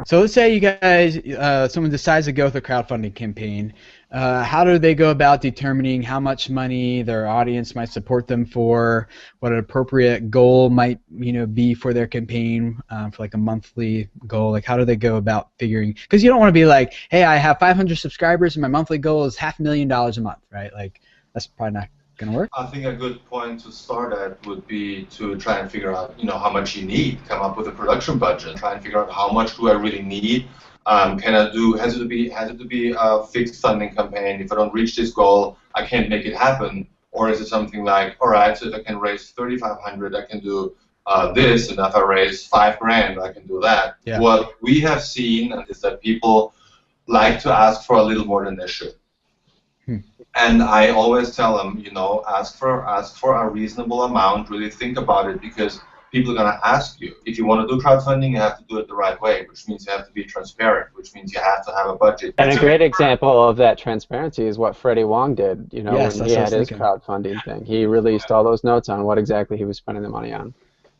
So let's say you guys, someone decides to go with a crowdfunding campaign. How do they go about determining how much money their audience might support them for? What an appropriate goal might, be for their campaign, for like a monthly goal? Like, how do they go about figuring? Because you don't want to be like, hey, I have 500 subscribers and my monthly goal is $500,000 a month, right? Like, that's probably not going to work. I think a good point to start at would be to try and figure out, how much you need. Come up with a production budget. Try and figure out how much do I really need. Has it to be a fixed funding campaign? If I don't reach this goal, I can't make it happen. Or is it something like, all right, so if I can raise 3,500, I can do this, and if I raise $5,000, I can do that. Yeah. What we have seen is that people like to ask for a little more than they should. And I always tell them, ask for a reasonable amount. Really think about it, because people are going to ask you. If you want to do crowdfunding, you have to do it the right way, which means you have to be transparent, which means you have to have a budget. And a great example of that transparency is what Freddie Wong did. Yes, when he had his crowdfunding thing, he released all those notes on what exactly he was spending the money on.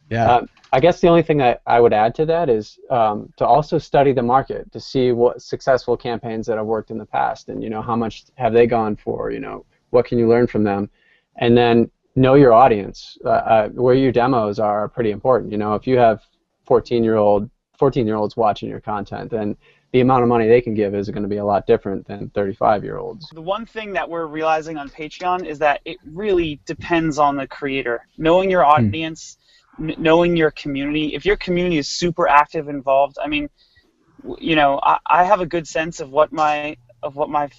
Yeah. I guess the only thing I would add to that is to also study the market, to see what successful campaigns that have worked in the past, and how much have they gone for, what can you learn from them, and then know your audience. Where your demos are pretty important. If you have 14-year-olds watching your content, then the amount of money they can give is going to be a lot different than 35-year-olds. The one thing that we're realizing on Patreon is that it really depends on the creator. Knowing your audience, knowing your community. If your community is super active, involved, I mean, I have a good sense of what my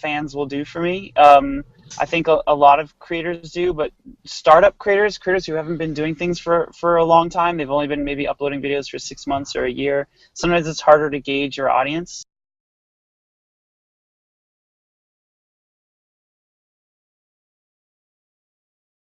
fans will do for me. I think a lot of creators do, but startup creators who haven't been doing things for a long time, they've only been maybe uploading videos for 6 months or a year, sometimes it's harder to gauge your audience.